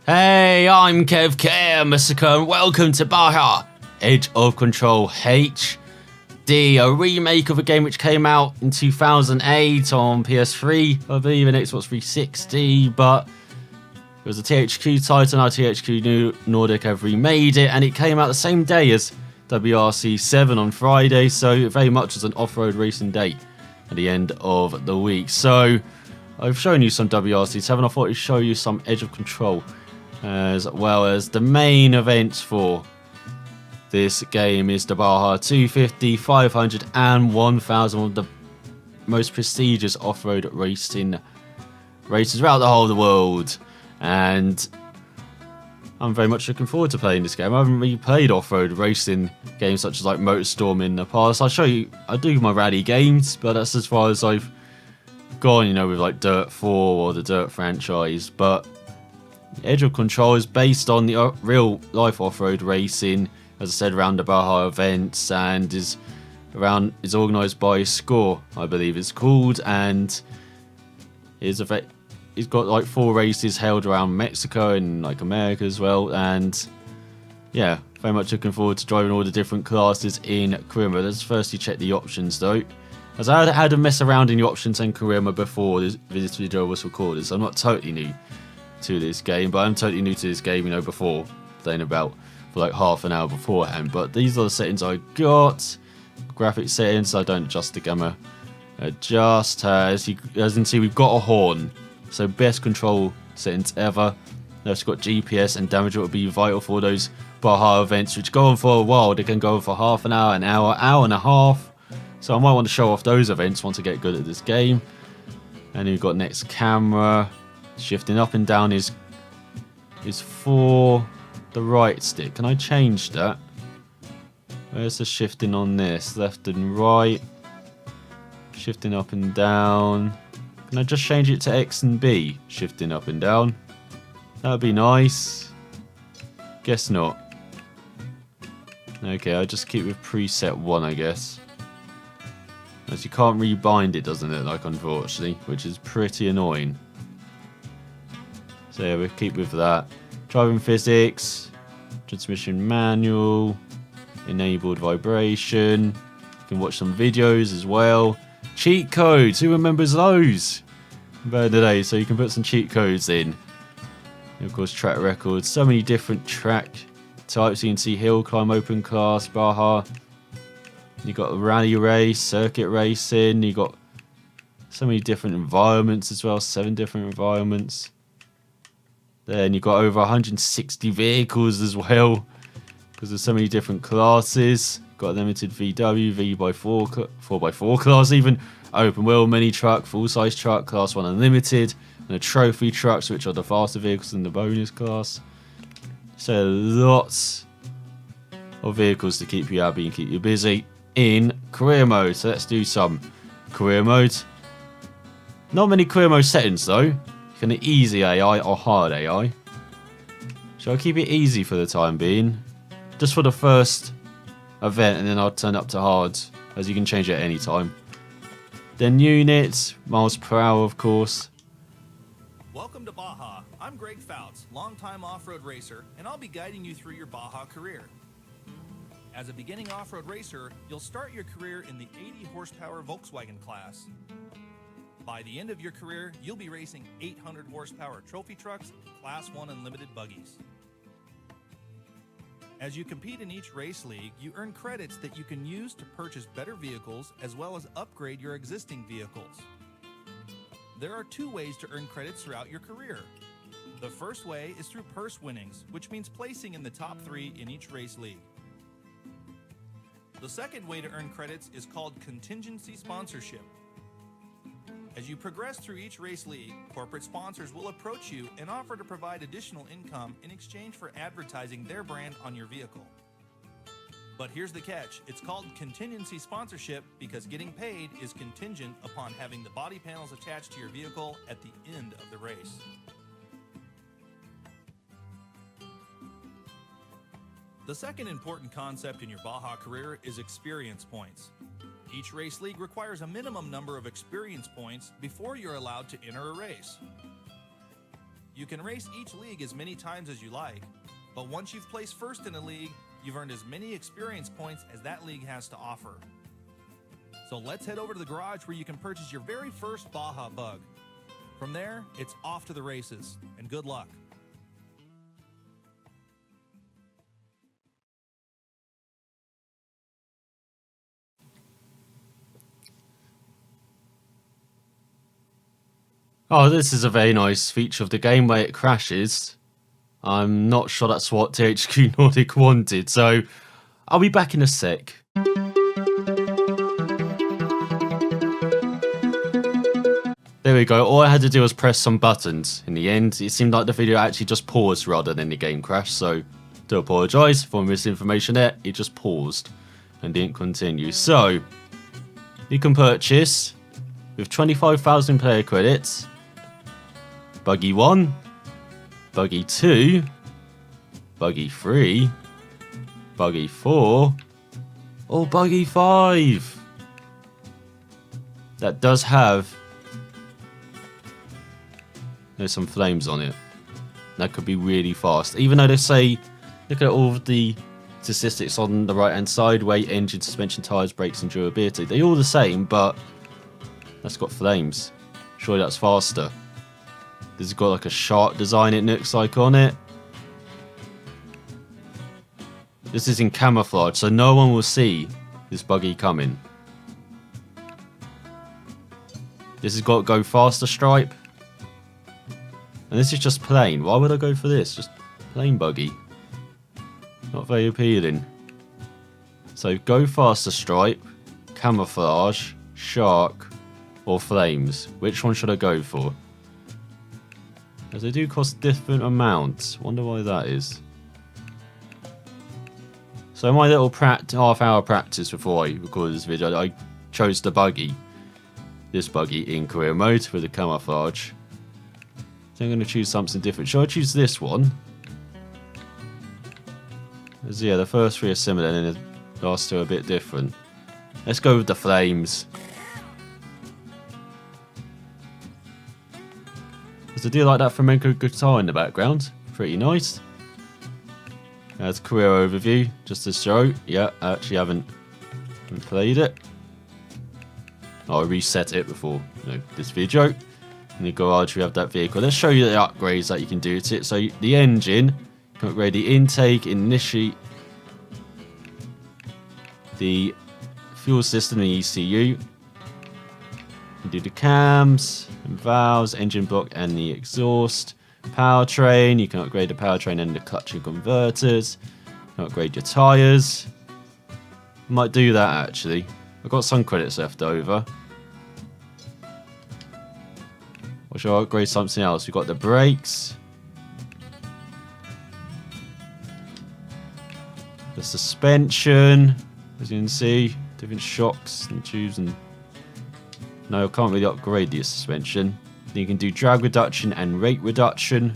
Hey, I'm THQ Nordic and welcome to Baja, Edge of Control HD, a remake of a game which came out in 2008 on PS3, I believe, and Xbox 360, but it was a THQ title. Now THQ Nordic have remade it, and it came out the same day as WRC 7 on Friday, so very much as an off-road racing day at the end of the week. So I've shown you some WRC 7, I thought I'd show you some Edge of Control, as well as the main events for this game is the Baja 250, 500 and 1000, one of the most prestigious off-road racing races throughout the whole of the world. And I'm very much looking forward to playing this game. I haven't really played off-road racing games such as like Motorstorm in the past. I'll show you, I do my rally games, but that's as far as I've gone, you know, with like Dirt 4 or the Dirt franchise. But Edge of Control is based on the real life off-road racing, as I said, around the Baja events, and is organised by Score, I believe it's called, and it's got like 4 races held around Mexico and like America as well. And yeah, very much looking forward to driving all the different classes in Kurima. Let's firstly check the options though, as I had to mess around in the options in Kurima before this video was recorded, so I'm not totally new to this game, but I'm totally new to this game, you know, before playing about for like half an hour beforehand. But these are the settings I got. Graphic settings, I don't adjust the gamma. Adjust, as you can see, we've got a horn, so best control settings ever. It's got GPS and damage, it would be vital for those Baja events which go on for a while. They can go on for half an hour, hour and a half, so I might want to show off those events once I get good at this game. And then we've got next camera. Shifting up and down is for the right stick. Can I change that? Where's the shifting on this? Left and right. Shifting up and down. Can I just change it to X and B? Shifting up and down. That would be nice. Guess not. Okay, I'll just keep with preset 1, I guess. As you can't rebind it, doesn't it? Like, unfortunately, which is pretty annoying. So yeah, we'll keep with that. Driving physics, transmission manual, enabled vibration. You can watch some videos as well. Cheat codes, who remembers those? Better today, so you can put some cheat codes in. And of course, track records, so many different track types. You can see hill climb, open class, Baja. You got rally race, circuit racing. You got so many different environments as well, 7 different environments. Then you've got over 160 vehicles as well, because there's so many different classes. Got a limited VW, 4x4 class, even open wheel, mini truck, full size truck, class 1 unlimited, and the trophy trucks, which are the faster vehicles in the bonus class. So lots of vehicles to keep you happy and keep you busy in career mode. So let's do some career mode. Not many career mode settings though. Can it easy AI or hard AI? Shall I keep it easy for the time being? Just for the first event, and then I'll turn up to hard, as you can change it at any time. Then units, miles per hour, of course. Welcome to Baja. I'm Greg Fouts, longtime off-road racer, and I'll be guiding you through your Baja career. As a beginning off-road racer, you'll start your career in the 80 horsepower Volkswagen class. By the end of your career, you'll be racing 800 horsepower trophy trucks, Class 1 unlimited buggies. As you compete in each race league, you earn credits that you can use to purchase better vehicles as well as upgrade your existing vehicles. There are 2 ways to earn credits throughout your career. The first way is through purse winnings, which means placing in the top 3 in each race league. The second way to earn credits is called contingency sponsorship. As you progress through each race league, corporate sponsors will approach you and offer to provide additional income in exchange for advertising their brand on your vehicle. But here's the catch, it's called contingency sponsorship because getting paid is contingent upon having the body panels attached to your vehicle at the end of the race. The second important concept in your Baja career is experience points. Each race league requires a minimum number of experience points before you're allowed to enter a race. You can race each league as many times as you like, but once you've placed first in a league, you've earned as many experience points as that league has to offer. So let's head over to the garage where you can purchase your very first Baja bug. From there, it's off to the races, and good luck. Oh, this is a very nice feature of the game where it crashes. I'm not sure that's what THQ Nordic wanted, so I'll be back in a sec. There we go, all I had to do was press some buttons. In the end, it seemed like the video actually just paused rather than the game crashed, so do apologise for misinformation there. It just paused and didn't continue. So, you can purchase with 25,000 player credits, Buggy 1, Buggy 2, Buggy 3, Buggy 4, or Buggy 5. That does have there's some flames on it. That could be really fast. Even though they say, look at all of the statistics on the right hand side, weight, engine, suspension, tyres, brakes and durability. They're all the same, but that's got flames. Surely that's faster. This has got like a shark design it looks like on it. This is in camouflage, so no one will see this buggy coming. This has got to go faster stripe. And this is just plain. Why would I go for this? Just plain buggy. Not very appealing. So go faster stripe, camouflage, shark, or flames. Which one should I go for? As they do cost different amounts. Wonder why that is. So my little half-hour practice before I recorded this video, I chose the buggy. This buggy in career mode with the camouflage. So I'm going to choose something different. Shall I choose this one? As yeah, the first three are similar and the last two are a bit different. Let's go with the flames. There's a deal like that flamenco guitar in the background. Pretty nice. That's career overview, just to show. Yeah, I actually haven't played it. I reset it before this video. In the garage we have that vehicle. Let's show you the upgrades that you can do to it. So the engine, you can upgrade the intake, initiate the fuel system, the ECU. You can do the cams and valves, engine block and the exhaust. Powertrain, you can upgrade the powertrain and the clutch and converters. You can upgrade your tyres. Might do that actually. I've got some credits left over. Or shall I upgrade something else? We've got the brakes. The suspension. As you can see, different shocks and tubes and... No, I can't really upgrade the suspension. Then you can do drag reduction and rate reduction.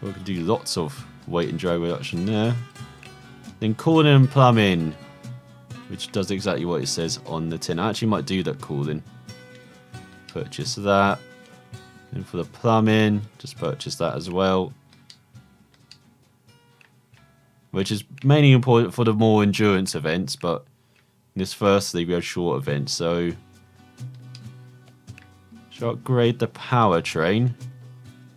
We can do lots of weight and drag reduction there. Then cooling and plumbing, which does exactly what it says on the tin. I actually might do that cooling. Purchase that. And for the plumbing, just purchase that as well. Which is mainly important for the more endurance events, but in this first league we have short events, so... Should I upgrade the powertrain?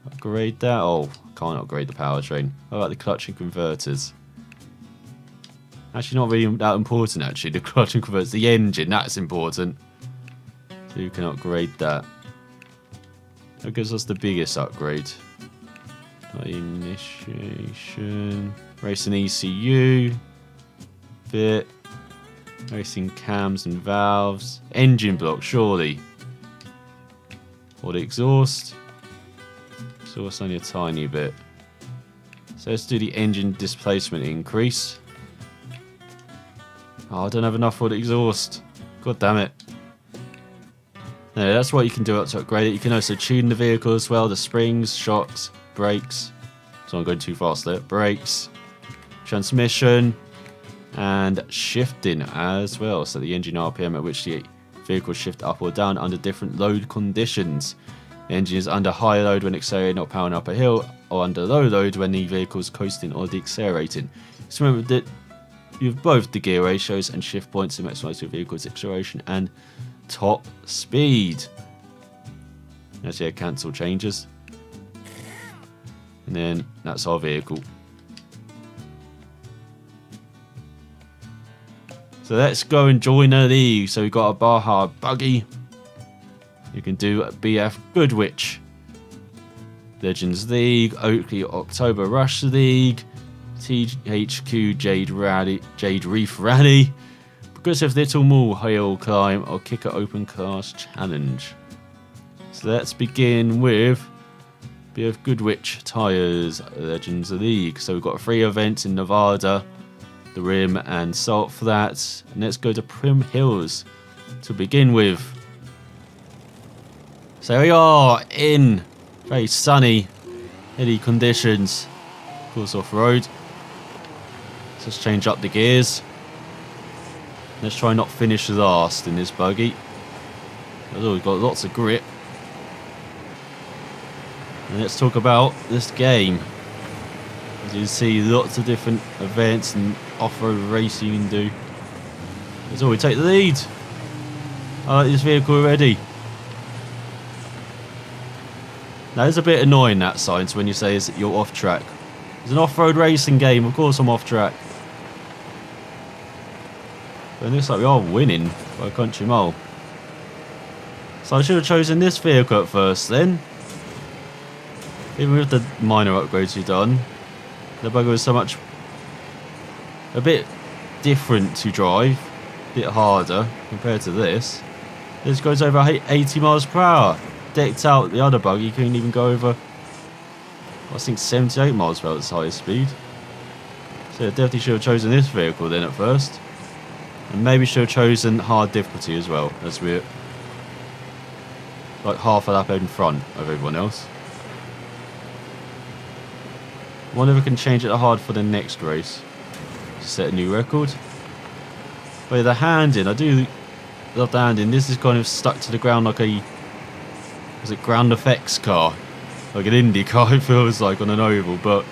Upgrade that? Oh, I can't upgrade the powertrain. How about the clutch and converters? Actually, not really that important, actually. The clutch and converters. The engine, that's important. So you can upgrade that. That gives us the biggest upgrade. Initiation. Racing ECU. Bit. Racing cams and valves. Engine block, surely. Or the exhaust. Exhaust only a tiny bit. So let's do the engine displacement increase. Oh, I don't have enough for the exhaust. God damn it. No, that's what you can do to upgrade it. You can also tune the vehicle as well. The springs, shocks, brakes. So I'm going too fast there. Brakes, transmission, and shifting as well. So the engine RPM at which the vehicles shift up or down under different load conditions. The engine is under high load when accelerating or powering up a hill, or under low load when the vehicle is coasting or decelerating. Just remember that you have both the gear ratios and shift points to maximize your vehicle's acceleration and top speed. Let's see, cancel changes. And then that's our vehicle. So let's go and join a league. So we've got a Baja buggy. You can do BF Goodwich, Legends League, Oakley October Rush League, THQ Jade Reef Rally, Progressive Little Mall Hill Climb, or Kicker Open Class Challenge. So let's begin with BF Goodwich Tyres Legends League. So we've got 3 events in Nevada, the Rim and Salt Flats, and let's go to Prim Hills to begin with. So we are in very sunny, hilly conditions, of course off-road. Let's change up the gears. Let's try not finish last in this buggy. Although we've got lots of grip. And let's talk about this game. As you can see, lots of different events and off-road racing you can do. That's all, we take the lead. I like this vehicle already. Now, it's a bit annoying, that sign, so when you say you're off track. It's an off-road racing game, of course I'm off track. But it looks like we are winning by a country mile. So I should have chosen this vehicle at first then. Even with the minor upgrades we've done, the buggy was so much a bit different to drive, a bit harder compared to this. This goes over 80 miles per hour. Decked out the other buggy, couldn't even go over, I think, 78 miles per hour at its highest speed. So I definitely should have chosen this vehicle then at first. And maybe should have chosen hard difficulty as well, as we're like half a lap in front of everyone else. I wonder if we can change it to hard for the next race to set a new record. But yeah, the handing, I do love the handing. This is kind of stuck to the ground like a, is it ground effects car? Like an Indy car, it feels like, on an oval, but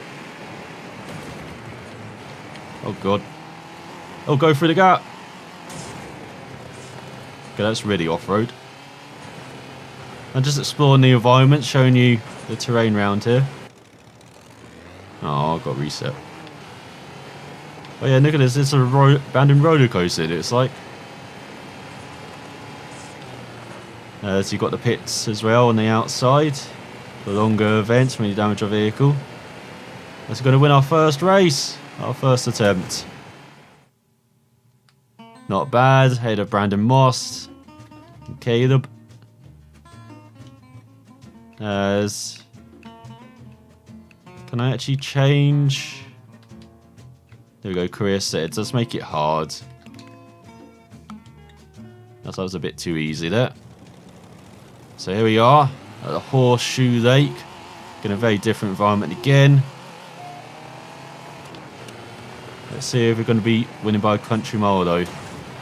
oh god. Oh, go through the gap. Okay, that's really off-road. I'm just exploring the environment, showing you the terrain around here. Oh, I got reset. Oh yeah, look at this. It's a abandoned roller coaster, it looks like. So you've got the pits as well on the outside. The longer events when you damage a vehicle. That's going to win our first race. Our first attempt. Not bad. Ahead of Brandon Moss and Caleb. As can I actually change? There we go, career set. Let's make it hard. That was a bit too easy there. So here we are at the Horseshoe Lake. In a very different environment again. Let's see if we're going to be winning by a country mile though.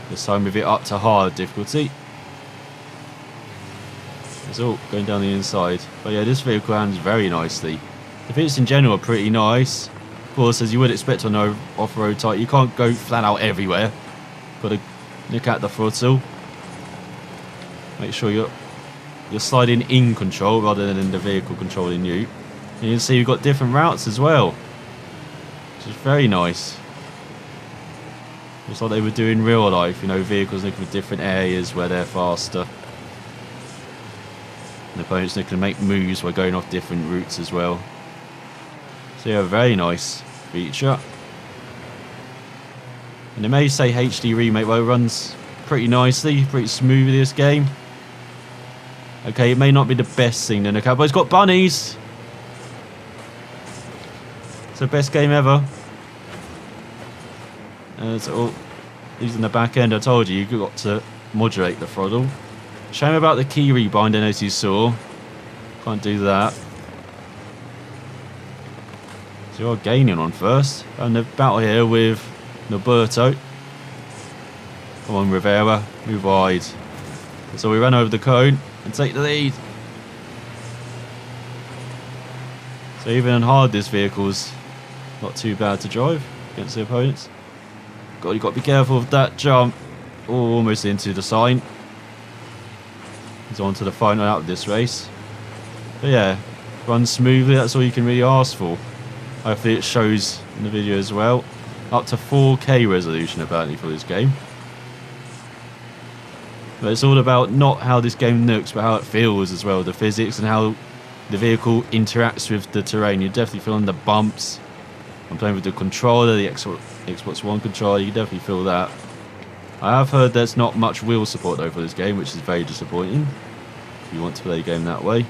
This time with it up to hard difficulty. It's all going down the inside. But yeah, this vehicle handles very nicely. The bits in general are pretty nice. Of course, as you would expect on an off-road type, you can't go flat out everywhere. Got to look at the throttle. Make sure you're sliding in control rather than the vehicle controlling you. And you can see you've got different routes as well, which is very nice. Just like they would do in real life, you know, vehicles looking for different areas where they're faster. And opponents looking to make moves by going off different routes as well. So yeah, very nice feature. And they may say HD remake, well, it runs pretty nicely, pretty smoothly this game. Okay, it may not be the best thing to look at, but it's got bunnies. It's the best game ever. So using the back end, I told you, you've got to modulate the throttle. Shame about the key rebinding, as you saw. Can't do that. So you're gaining on first. And the battle here with Norberto. Come on, Rivera, move wide. So we run over the cone and take the lead. So even on hard, this vehicle's not too bad to drive against the opponents. God, you got to be careful of that jump. Oh, almost into the sign. He's on to the final out of this race. But yeah, run smoothly. That's all you can really ask for. Hopefully it shows in the video as well. Up to 4K resolution apparently for this game. But it's all about not how this game looks, but how it feels as well. The physics and how the vehicle interacts with the terrain. You're definitely feeling the bumps. I'm playing with the controller, the Xbox One controller. You can definitely feel that. I have heard there's not much wheel support though for this game, which is very disappointing. If you want to play the game that way.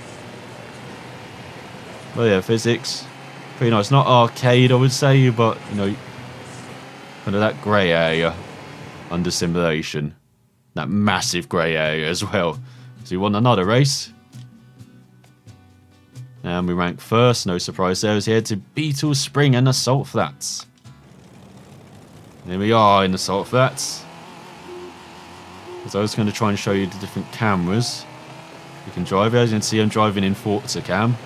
But yeah, physics. Pretty nice. Not arcade, I would say, but, you know, kind of that grey area under simulation. That massive grey area as well. So you want another race. And we rank first, no surprise there, as we head to Beetle Spring and Assault Flats. And here we are in Assault Flats. So I was going to try and show you the different cameras you can drive. As you can see, I'm driving in Forza Cam,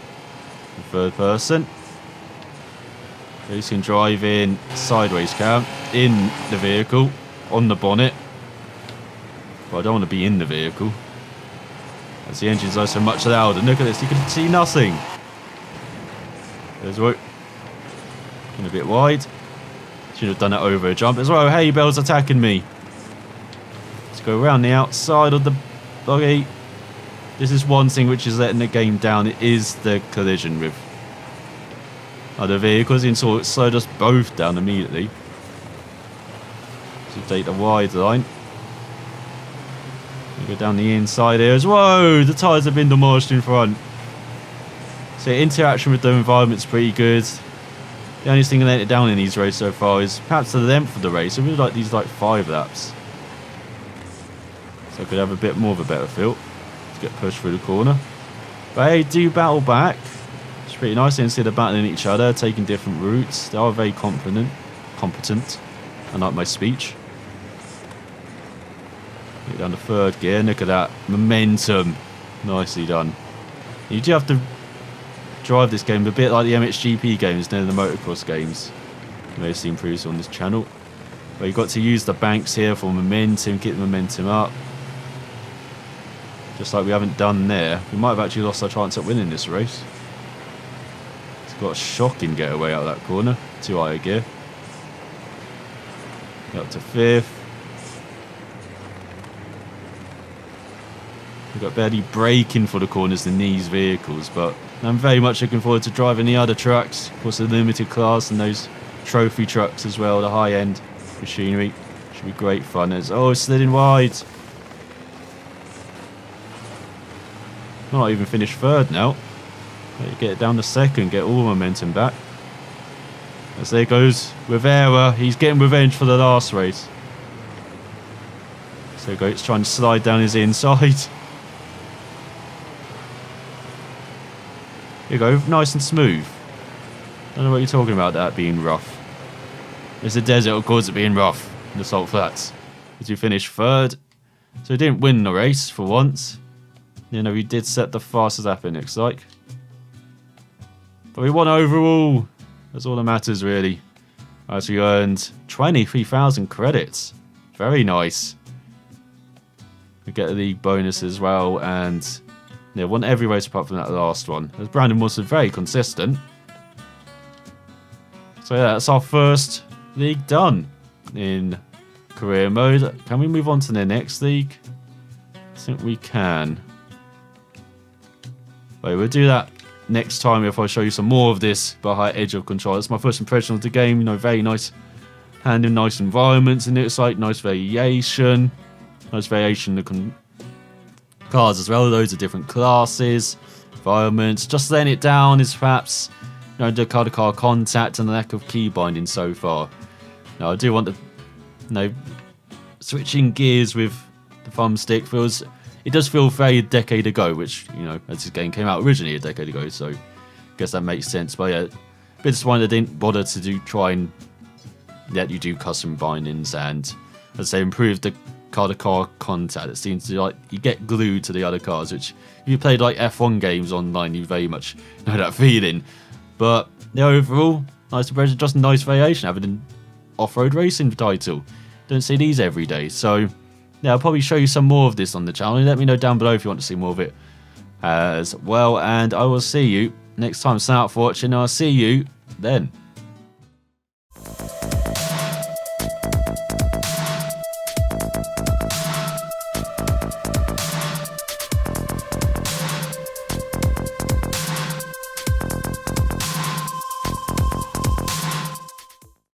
in third person. So you can drive in sideways cam, in the vehicle, on the bonnet. But I don't want to be in the vehicle. As the engines are so much louder. Look at this, you can see nothing. There's what. Getting a bit wide. Should have done it over a jump as well. Hey, Bell's attacking me. Let's go around the outside of the buggy. This is one thing which is letting the game down. It is the collision with other vehicles. And so it slowed us both down immediately. So take the wide line. Go down the inside here as whoa, the tyres have been demolished in front. So interaction with the environment's pretty good. The only thing that let it down in these races so far is perhaps the length of the race. I really like these like 5 laps. So I could have a bit more of a better feel to get pushed through the corner. But they do battle back. It's pretty nice. You can see they're battling each other, taking different routes. They are very competent. Unlike my speech. Get down to third gear. Look at that momentum. Nicely done. You do have to drive this game a bit like the MXGP games, the motocross games. You may have seen previously on this channel. But you've got to use the banks here for momentum, get the momentum up. Just like we haven't done there. We might have actually lost our chance at winning this race. It's got a shocking getaway out of that corner. Too high a gear. Get up to 5th. We've got barely braking for the corners in these vehicles, but I'm very much looking forward to driving the other trucks. Of course, the limited class and those trophy trucks as well, the high-end machinery. Should be great fun. It's sliding wide. Not even finished third now. Get it down to second, get all momentum back. As there goes Rivera. He's getting revenge for the last race. So Goat's trying to slide down his inside. Here you go, nice and smooth. Don't know what you're talking about, that being rough. It's a desert, of course, it being rough in the Salt Flats. As we finished third. So we didn't win the race for once. You know, we did set the fastest lap, it looks like. But we won overall. That's all that matters, really. As we earned 23,000 credits. Very nice. We get the league bonus as well, and yeah, won every race apart from that last one. As Brandon was very consistent. So yeah, that's our first league done in career mode. Can we move on to the next league? I think we can. But we'll do that next time if I show you some more of this Baja Edge of Control. That's my first impression of the game. You know, very nice handling, nice environments, and it's like nice variation. Nice variation in the cars as well. Loads of different classes, environments. Just letting it down is perhaps, you know, the car-to-car contact and the lack of key binding so far. Now I do want to, you know, switching gears with the thumbstick feels. It does feel very a decade ago, which, you know, as this game came out originally a decade ago, so I guess that makes sense. But yeah, a bit disappointed they didn't bother to try and let you do custom bindings and, as they improve the car-to-car contact. It seems to like you get glued to the other cars, which if you played like F1 games online, you very much know that feeling. But yeah, overall, nice impression, just a nice variation having an off-road racing title. Don't see these every day. So yeah, I'll probably show you some more of this on the channel. Let me know down below if you want to see more of it as well. And I will see you next time. Sign out for watching. I'll see you then.